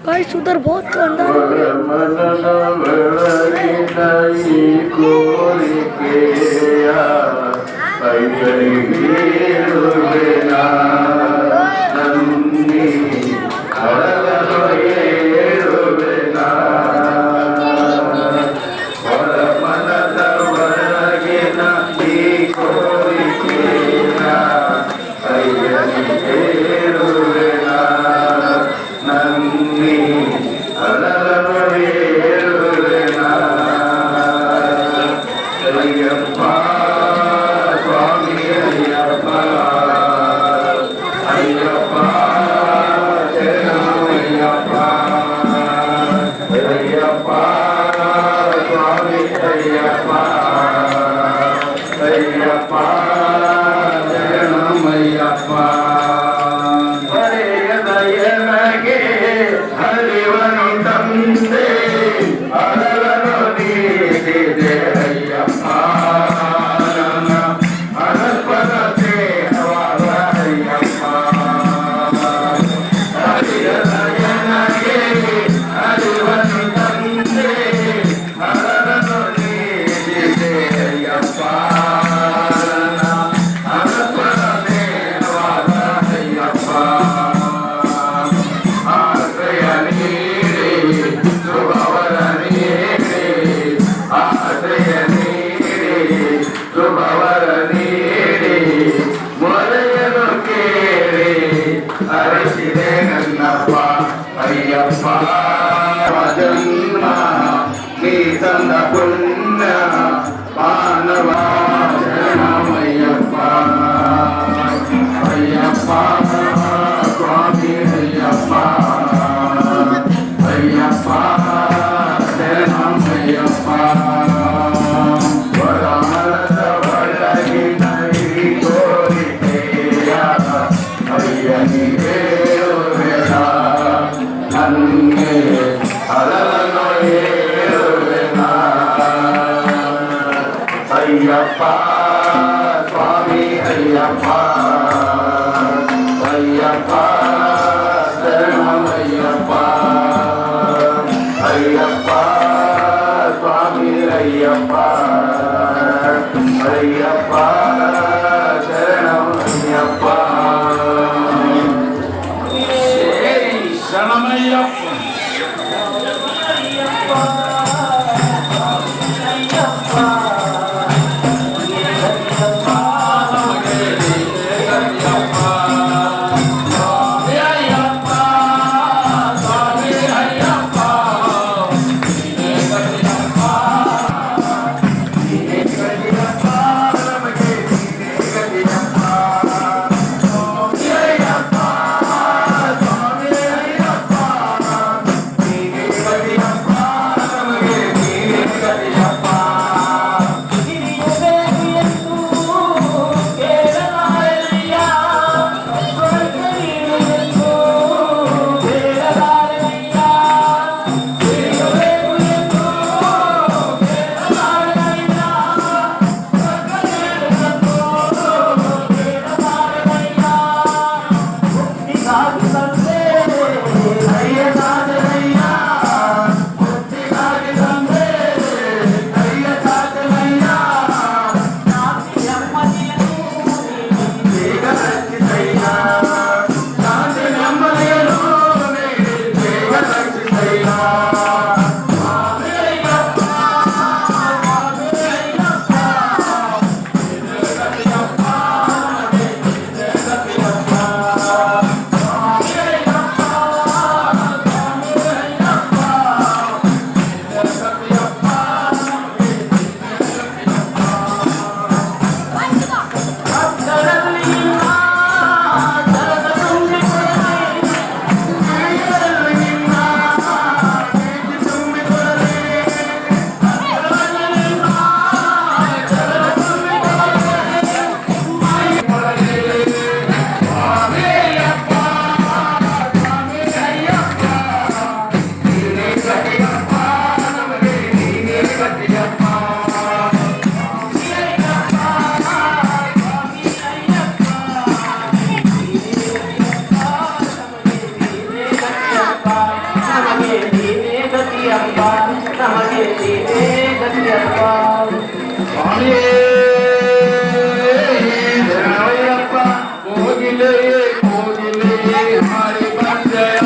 guys उधर बहुत शानदार అయ్యప్ప స్వామి అయ్యప్ప అయ్యప్ప శరణమయ్యప్ప అయ్యప్ప స్వామి అయ్యప్ప అయ్యప్ప శరణమయ్యప్ప శరణమయ్యప్ప ಅಯ್ಯಪ್ಪ ನಮಗೆ ಸೀತೆ ಗತಿಯಪ್ಪ ಸ್ವಾಮಿಯೇ ಶರಣಯ್ಯಪ್ಪ ಕೋಗಿಲೆ ಕೋಗಿಲೆ ಹಾರಿ ಬಂದೆಯ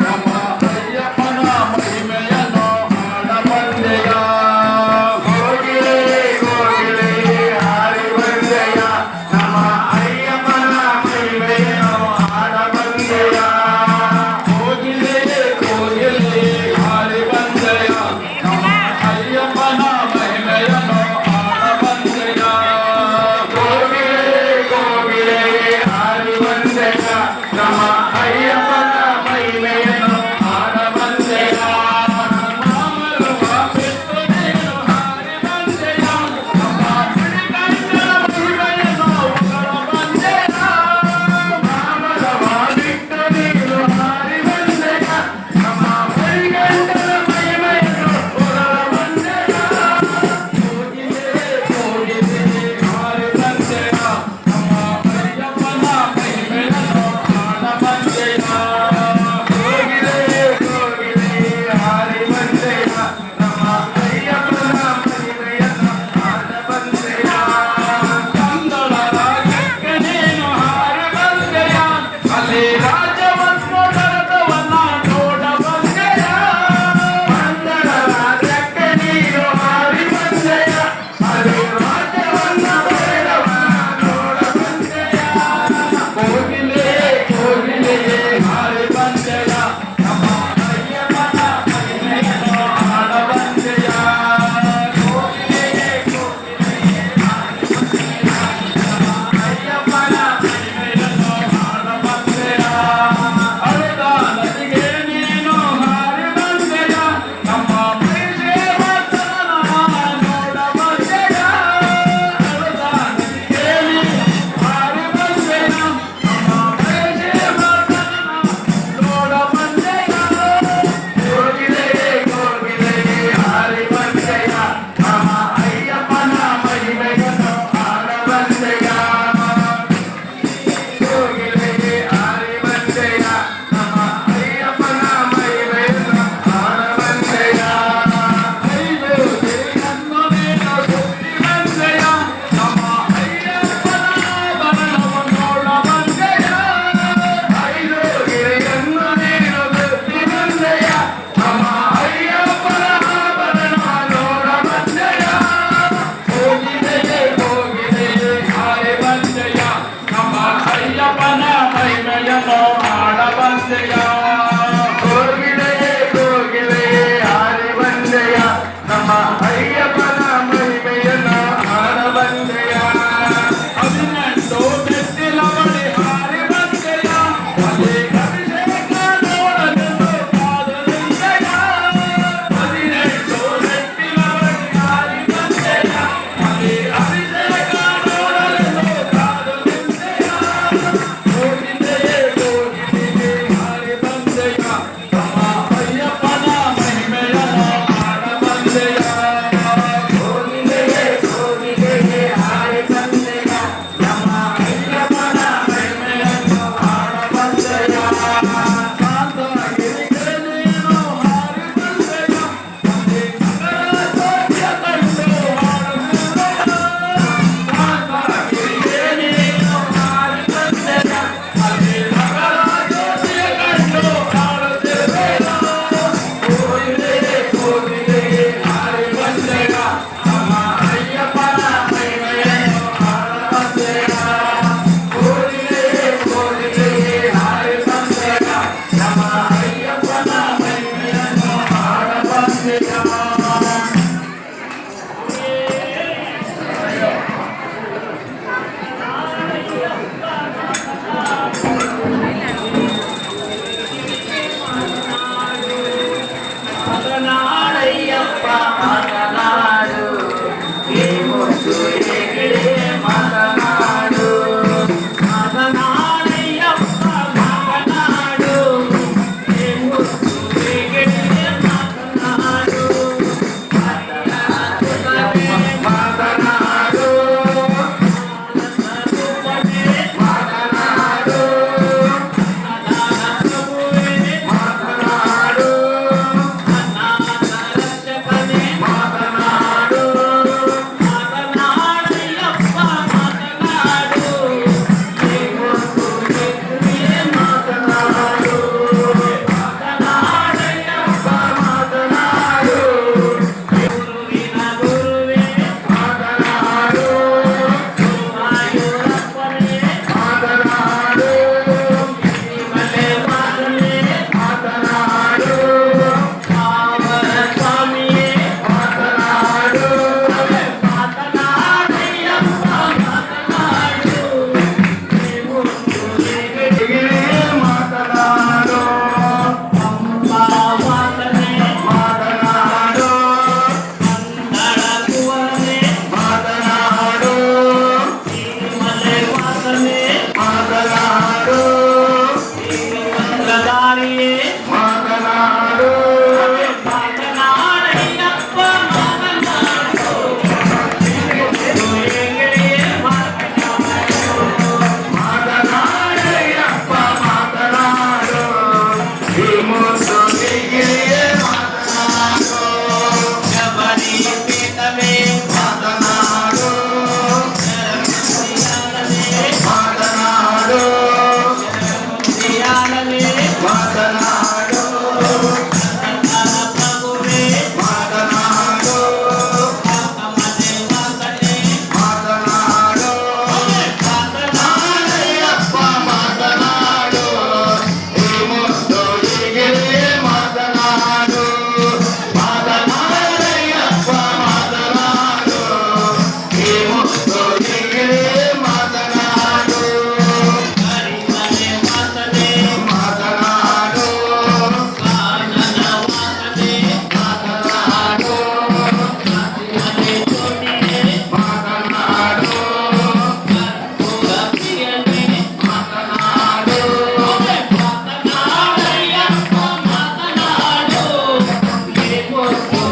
ನಮ್ಮ ಅಯ್ಯಪ್ಪನ ಮಹಿಮೆಯನ್ನು ಹಾಡ ಬಂದೆಯ ಕೋಗಿಲೆ ಕೋಗಿಲೆ ಹಾರಿ ಬಂದೆಯ ನಮ್ಮ ಅಯ್ಯಪ್ಪನ ಮಹಿಮೆಯನ್ನು ಹಾಡ ಬಂದೆಯ ಕೋಗಿಲೆ ಕೋಗಿಲೆ ಹಾರಿ ಬಂದೆಯ ನಮ್ಮ ಅಯ್ಯಪ್ಪನ ಮಹಿಮೆಯನ್ನು ನಮ್ಮ ಅಯ್ಯಪ್ಪನ ಮಹಿಮೆಯನ್ನು ಹಾಡ ಬಂದೆಯ ಮಾಮಲವ ಬಿಟ್ಟು ನೀನು ಹಾರಿ ಬಂದೆಯ ನಮ್ಮ ಶ್ರೀಕಂಠನ ಮಹಿಮೆಯನ್ನು ಹೊಗಳ ಬಂದೆಯ ಮಾಮಲವ ಬಿಟ್ಟು ನೀನು ಹಾರಿ ಬಂದೆಯ ನಮ್ಮ ಶ್ರೀಕಂಠನ ಮಹಿಮೆಯನ್ನು ಹೊಗಳ ಬಂದೆಯ ಕೋಗಿಲೆ ಕೋಗಿಲೆ ಹಾರಿ ಬಂದೆಯ ನಮ್ಮ ಅಯ್ಯಪ್ಪನ ಮಹಿಮೆಯನ್ನು ಹಾಡ ಬಂದೆಯ ಕೋಗಿಲೆ ಕೋಗಿಲೆ ಹಾರಿ ಬಂದೆಯ ನಮ್ಮ ಅಯ್ಯಪ್ಪನ ಮಹಿಮೆಯನ್ನು ಹಾಡ ಬಂದೆಯ ಕಂದಳ ರಾಜ್ಯಕ್ಕೆ ನೀನು ಹಾರಿ ಬಂದೆಯ ಅಲ್ಲಿ ರಾಜ್ಯವನ್ನು ದೊರೆತವನ್ನ ನೋಡ ಬಂದೆಯ ಕಂದಳ ರಾಜ್ಯಕ್ಕೆ ನೀನು ಹಾರಿ ಬಂದೆಯ ಅಲ್ಲಿ ರಾಜ್ಯವನ್ನು ದೊರೆತವನ್ನ ನೋಡ ಬಂದೆಯ ಕೋಗಿಲೆ ಕೋಗಿಲೆ ಹಾರಿ ಬಂದೆಯ ನಮ್ಮ ಅಯ್ಯಪ್ಪನ ಮಹಿಮೆಯನ್ನು ಹಾಡ ಬಂದೆಯ ಕೋಗಿಲೆ ಕೋಗಿಲೆ ಹಾರಿ ಬಂದೆಯ ನಮ್ಮ ಅಯ್ಯಪ್ಪನ ಮಹಿಮೆಯನ್ನು ಹಾಡ ಬಂದೆಯ ಅಳುದ ನದಿಗೆ ನೀನು ಹಾರಿ ಬಂದೆಯ ನಮ್ಮ ಪ್ರೀತಿವರ್ತನ ನೋಡ ಬಂದೆಯ ಅಳುದ ನದಿಗೆ ನೀನು ಹಾರಿ ಬಂದೆಯ ನಮ್ಮ ಪ್ರೀತಿವರ್ತನ ನೋಡ ಬಂದೆಯ ಕೋಗಿಲೆ ಕೋಗಿಲೆ ಹಾರಿ ಬಂದೆಯ ನಮ್ಮ ಅಯ್ಯಪ್ಪನ ಮಹಿಮೆಯನ್ನು ಹಾಡ ಬಂದೆಯ ಕೋಗಿಲೆ ಹಾರಿ ಬಂದೆಯ ನಮ್ಮ ಅಯ್ಯಪ್ಪನ ಮಹಿಮೆಯನ್ನು ಹಾಡ ಬಂದೆಯ ಐದು ದಿನವನ್ನು ನೀನು ಸುತ್ತಿ ಬಂದೆಯ ನಮ್ಮ ಅಯ್ಯಪ್ಪನ ಬರಣವು ನೋಡ ಬಂದೆಯ ಐದು ಗಿರಿಯನ್ನು ನೀನು ಸುತ್ತಿ ಬಂದೆಯ ನಮ್ಮ ಅಯ್ಯಪ್ಪನ ಬರಣ ನೋಡ ಬಂದೆಯ ಕೋಗಿಲೆ ಕೋಗಿಲೆ ಹಾರಿ ಬಂದೆಯ ನಮ್ಮ ಅಯ್ಯಪ್ಪನ ಮಹಿಮೆಯನ್ನು ಹಾಡ ಬಂದೆಯ ಕೋಗಿಲೆ ಕೋಗಿಲೆ ಹಾರಿ ಬಂದೆಯ ನಮ್ಮ ಅಯ್ಯಪ್ಪನ ಮಹಿಮೆಯನ್ನು ಹಾಡ ಬಂದೆಯ 18 ಮೆಟ್ಟಿಲ ಬಳಿ ಹಾರಿ ಬಂದೆಯ ಅಲ್ಲಿ ಅಭಿಷೇಕ ನೋಡಲೆಂದು ಕಾದಲಿಂದೆಯ 18 ಮೆಟ್ಟಿಲ ಬಳಿ ಹಾರಿ ಬಂದೆಯ ಅಲ್ಲಿ ಅಭಿಷೇಕ ನೋಡಲೆಂದು ಕಾದಲಿಂದೆಯ ಕೋಗಿಲೆ ಕೋಗಿಲೆ ಹಾರಿ ಬಂದೆಯ ನಮ್ಮ ಅಯ್ಯಪ್ಪನ ಮಹಿಮೆಯನ್ನು ಹಾಡ ಬಂದೆಯ ಕೋಗಿಲೆ ಕೋಗಿಲೆ ಹಾರಿ ಬಂದೆಯ ನಮ್ಮ ಅಯ್ಯಪ್ಪನ ಮಹಿಮೆಯನ್ನು ಹಾಡ ಬಂದೆಯ ಕಾಂತಗಿರಿಗೆ ನೀನು ಹಾರಿ ಬಂದೆಯ ಅಲ್ಲಿ ನಗರ ಜ್ಯೋತಿಯ ಕಂಡು ಹಾಡುತ್ತಿರುವೆಯ ಕಾಂತಗಿರಿಗೆ ನೀನು ಹಾರಿ ಬಂದೆಯ ಅಲ್ಲಿ ನಗರ ಜ್ಯೋತಿಯ ಕಂಡು ಹಾಡುತ್ತಿರುವೆಯ ಕೋಗಿಲೆ ಕೋಗಿಲೆ ಹಾರಿ ಬಂದೆಯ ನಮ್ಮ ಅಯ್ಯಪ್ಪನ ಮಹಿಮೆಯನ್ನು ಹಾಡ ಬಂದೆಯ ಕೋಗಿಲೆ ಕೋಗಿಲೆ ಹಾರಿ ಬಂದೆಯ ನಮ್ಮ ಅಯ್ಯಪ್ಪನ ಮಹಿಮೆಯನ್ನು ಹಾಡ ಬಂದೆಯ ಮಾತನಾಡಯ್ಯಪ್ಪ ಮಾತನಾಡು ಈ ಮುತ್ತು ಏಗಿಳೆ ಮಾತನಾಡು ಮಾತನಾಡಯ್ಯಪ್ಪ ಮಾತನಾಡು ಈ ಮುತ್ತು ಏಗಿಳೆ ಮಾತನಾಡು ಮಾತನಾಡು ಮಾತನಾಡು ಮಾತನಾಡು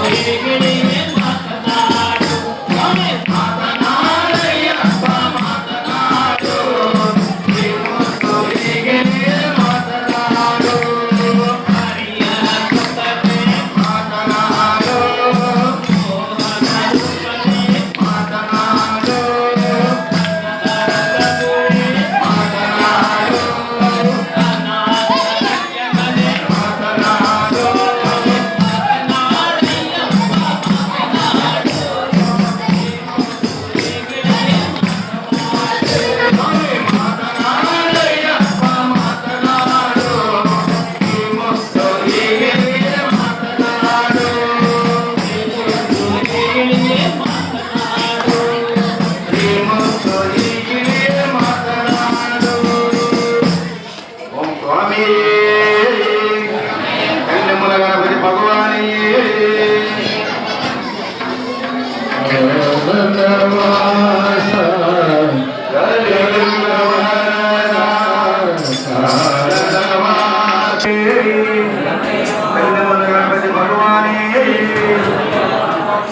ಹೇಗೆಯೇ ಮಾತನಾಡು ಸ್ವಾಮಿ ಮಾತನಾಡಯ್ಯಪ್ಪ ಮಾತನಾಡು ಈ ಮುತ್ತು ಹೇಗೆಯೇ ಮಾತನಾಡು ಹರಿಯ ಸುತ್ತನೆ ಮಾತನಾಡು ಮೋಹನ ರೂಪನೆ ಮಾತನಾಡು ಕನ್ನಡದಗುವೆ ಮಾತನಾಡು ಅನಾಥ ರಕ್ಷಕನೇ ಮಾತನಾಡು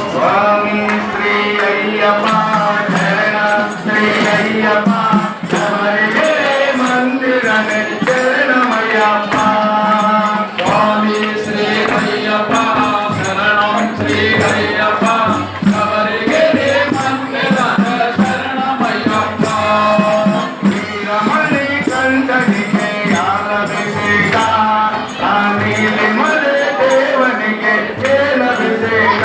స్వామి శ్రీ అయ్యప్ప శరణ శ్రీ అయ్యప్ప శబరిగే మందిరనే శరణమయ్యప్ప స్వామి శ్రీ అయ్యప్ప శరణం శ్రీ అయ్యప్ప శబరిగే మందిరనే శరణమయ్యప్ప వీరమణి కంఠనికే యాలభిషేక కానీలి మరే దేవునికే ఏలభిషేక